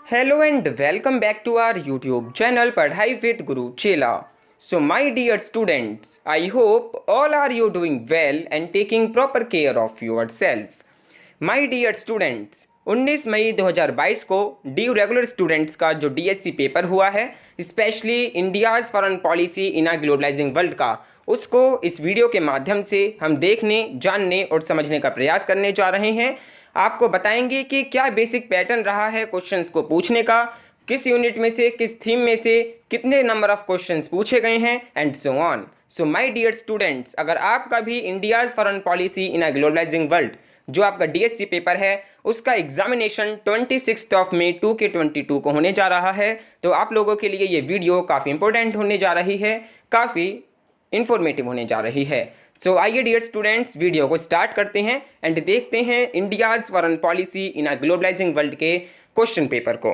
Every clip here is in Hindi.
Hello and welcome back to our YouTube channel Padhai with Guru Chela. So my dear students, I hope all are you doing well and taking proper care of yourself. My dear students, 19 मई 2022 को ड्यू रेगुलर स्टूडेंट्स का जो डीएससी पेपर हुआ है, specially India's foreign policy in a globalising world का, उसको इस वीडियो के माध्यम से हम देखने, जानने और समझने का प्रयास करने जा रहे हैं। आपको बताएंगे कि क्या बेसिक पैटर्न रहा है क्वेश्चंस को पूछने का, किस यूनिट में से, किस थीम में से कितने नंबर ऑफ क्वेश्चंस पूछे गए हैं and so on. So my dear students, अगर आपका भी India's foreign policy in a globalising world जो आपका डीएससी पेपर है उसका एग्जामिनेशन 26 ऑफ मई 2022 को होने जा रहा है, तो आप लोगों के लिए ये वीडियो काफ़ी इंपॉर्टेंट होने जा रही है, काफ़ी इंफॉर्मेटिव होने जा रही है। सो आइए डियर स्टूडेंट्स, वीडियो को स्टार्ट करते हैं एंड देखते हैं India's foreign policy in a globalising world के क्वेश्चन पेपर को।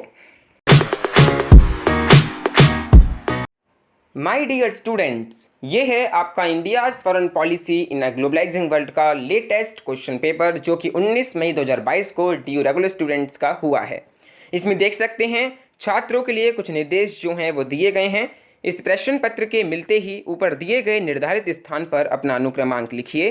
माय डियर स्टूडेंट्स, ये है आपका India's foreign policy in a globalising world का लेटेस्ट क्वेश्चन पेपर जो कि 19 मई 2022 को ड्यू रेगुलर स्टूडेंट्स का हुआ है। इसमें देख सकते हैं छात्रों के लिए कुछ निर्देश जो हैं वो दिए गए हैं। इस प्रश्न पत्र के मिलते ही ऊपर दिए गए निर्धारित स्थान पर अपना अनुक्रमांक लिखिए।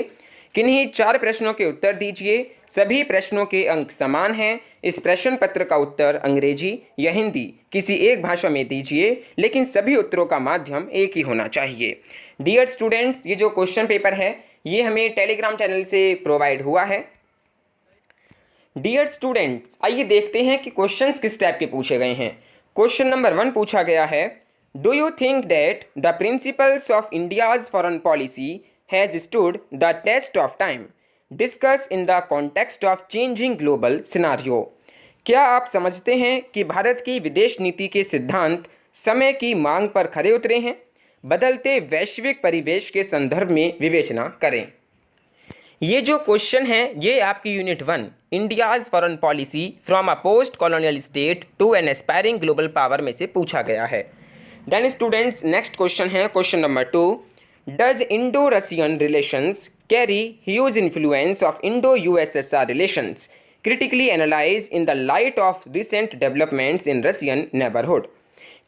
किन्हीं 4 प्रश्नों के उत्तर दीजिए। सभी प्रश्नों के अंक समान हैं। इस प्रश्न पत्र का उत्तर अंग्रेजी या हिंदी किसी एक भाषा में दीजिए, लेकिन सभी उत्तरों का माध्यम एक ही होना चाहिए। डियर स्टूडेंट्स, ये जो क्वेश्चन पेपर है ये हमें टेलीग्राम चैनल से प्रोवाइड हुआ है। डियर स्टूडेंट्स, आइए देखते हैं कि क्वेश्चंस किस टाइप के पूछे गए हैं। क्वेश्चन नंबर 1 पूछा गया है, do you think that the principles of India's foreign policy has stood the test of time? Discuss in the context of changing global scenario. क्या आप समझते हैं कि भारत की विदेश नीति के सिद्धांत समय की मांग पर खरे उतरे हैं? बदलते वैश्विक परिवेश के संदर्भ में विवेचना करें। ये जो क्वेश्चन है ये आपकी unit 1 India's foreign policy from a post colonial state to an aspiring global power में से पूछा गया है। देन स्टूडेंट्स, नेक्स्ट क्वेश्चन है question number 2, does Indo Russian relations carry huge influence of Indo USSR relations? Critically analyse in the light of recent developments in Russian neighbourhood.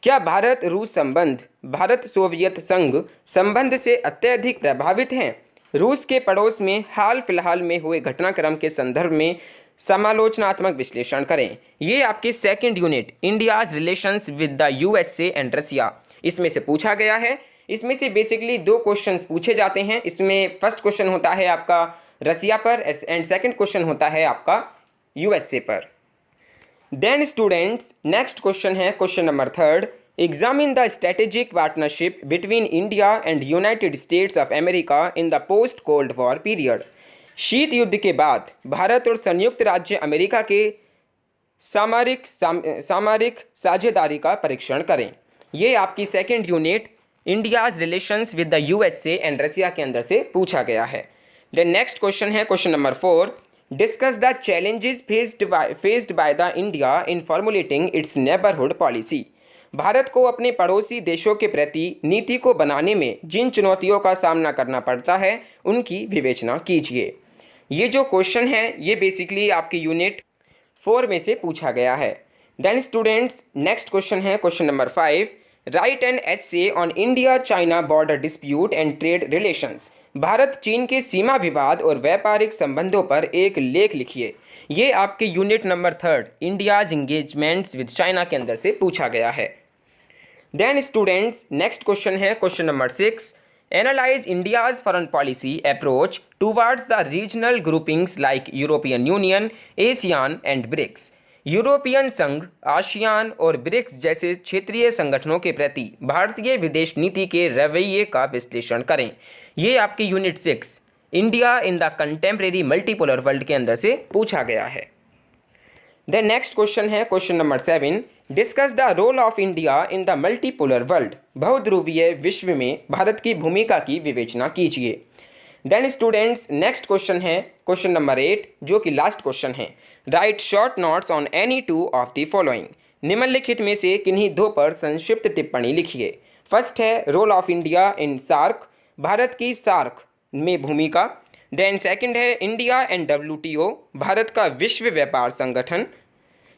क्या भारत रूस संबंध भारत सोवियत संघ संबंध से अत्यधिक प्रभावित हैं? रूस के पड़ोस में हाल फिलहाल में हुए घटनाक्रम के संदर्भ में समालोचनात्मक विश्लेषण करें। ये आपकी second unit India's relations with the USA and Russia, इसमें से पूछा गया है। इसमें से बेसिकली 2 क्वेश्चंस पूछे जाते हैं। इसमें फर्स्ट क्वेश्चन होता है आपका रसिया पर एंड सेकंड क्वेश्चन होता है आपका यूएसए पर। देन स्टूडेंट्स, नेक्स्ट क्वेश्चन है question number 3, examine the strategic partnership between India and United states of America in the post cold war period. शीत युद्ध के बाद भारत और संयुक्त राज्य अमेरिका के सामरिक साझेदारी का परीक्षण करें। ये आपकी second unit India's relations with the USA and Russia के अंदर से पूछा गया है। देन नेक्स्ट क्वेश्चन है question number 4, discuss the challenges faced by the India in formulating its neighbourhood policy. भारत को अपने पड़ोसी देशों के प्रति नीति को बनाने में जिन चुनौतियों का सामना करना पड़ता है उनकी विवेचना कीजिए। ये जो क्वेश्चन है ये बेसिकली आपकी यूनिट 4 में से पूछा गया है। देन स्टूडेंट्स, नेक्स्ट क्वेश्चन है question number 5, write an essay on India China border dispute and trade relations. भारत चीन के सीमा विवाद और व्यापारिक संबंधों पर एक लेख लिखिए। ये आपके unit number 3 India's engagements with China के अंदर से पूछा गया है। देन स्टूडेंट्स, नेक्स्ट क्वेश्चन है question number 6, analyse India's foreign policy approach towards the regional groupings like European Union, ASEAN and BRICS. European संघ, आसियान और ब्रिक्स जैसे क्षेत्रीय संगठनों के प्रति भारतीय विदेश नीति के रवैये का विश्लेषण करें। ये आपकी unit 6 India in the contemporary multipolar world के अंदर से पूछा गया है। देन नेक्स्ट क्वेश्चन है question number 7, discuss the role of India in the multipolar world. बहुध्रुवीय विश्व में भारत की भूमिका की विवेचना कीजिए। देन स्टूडेंट्स, नेक्स्ट क्वेश्चन है क्वेश्चन नंबर 8 जो कि लास्ट क्वेश्चन है, write short notes on any 2 of the following. निम्नलिखित में से किन्हीं 2 पर संक्षिप्त टिप्पणी लिखिए। फर्स्ट है role of India in SAARC, भारत की सार्क में भूमिका। देन सेकंड है इंडिया एंड WTO, भारत का विश्व व्यापार संगठन।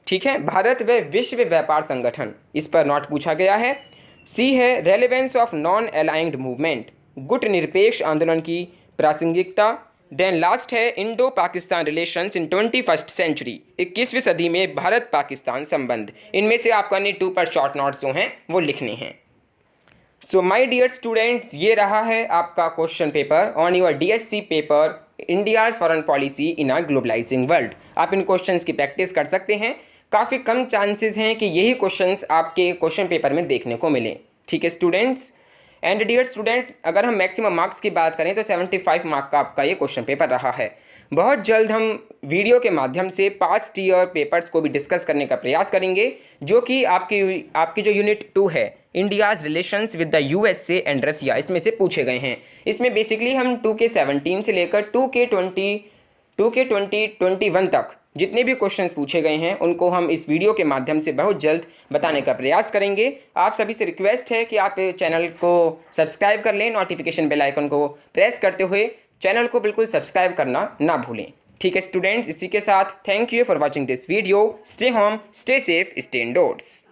ठीक है, भारत व विश्व व्यापार संगठन, इस पर नोट पूछा गया है। सी है relevance of non aligned movement, गुट निरपेक्ष आंदोलन की प्रासंगिकता। देन लास्ट है Indo Pakistan relations in 21st century, 21वीं सदी में भारत पाकिस्तान संबंध। इनमें से आपका ने 2 पर शॉर्ट नोट्स जो हैं वो लिखने हैं। सो माय डियर स्टूडेंट्स, ये रहा है आपका question paper on your DSC paper India's foreign policy in a globalising world. आप इन क्वेश्चंस की प्रैक्टिस कर सकते हैं। काफ़ी कम चांसेस हैं कि यही क्वेश्चंस आपके क्वेश्चन पेपर में देखने को मिलें। ठीक है स्टूडेंट्स, एंड डियर स्टूडेंट्स, अगर हम मैक्सिमम मार्क्स की बात करें तो 75 मार्क का आपका ये क्वेश्चन पेपर रहा है। बहुत जल्द हम वीडियो के माध्यम से पास्ट ईयर पेपर्स को भी डिस्कस करने का प्रयास करेंगे, जो कि आपकी जो यूनिट 2 है India's relations with the USA and Russia, इसमें से पूछे गए हैं। इसमें बेसिकली हम 2K17 से लेकर 2K21 तक जितने भी क्वेश्चंस पूछे गए हैं उनको हम इस वीडियो के माध्यम से बहुत जल्द बताने का प्रयास करेंगे। आप सभी से रिक्वेस्ट है कि आप चैनल को सब्सक्राइब कर लें, नोटिफिकेशन बेल आइकन को प्रेस करते हुए चैनल को बिल्कुल सब्सक्राइब करना ना भूलें। ठीक है स्टूडेंट्स, इसी के साथ thank you for watching this video. Stay home, stay safe, stay endorse.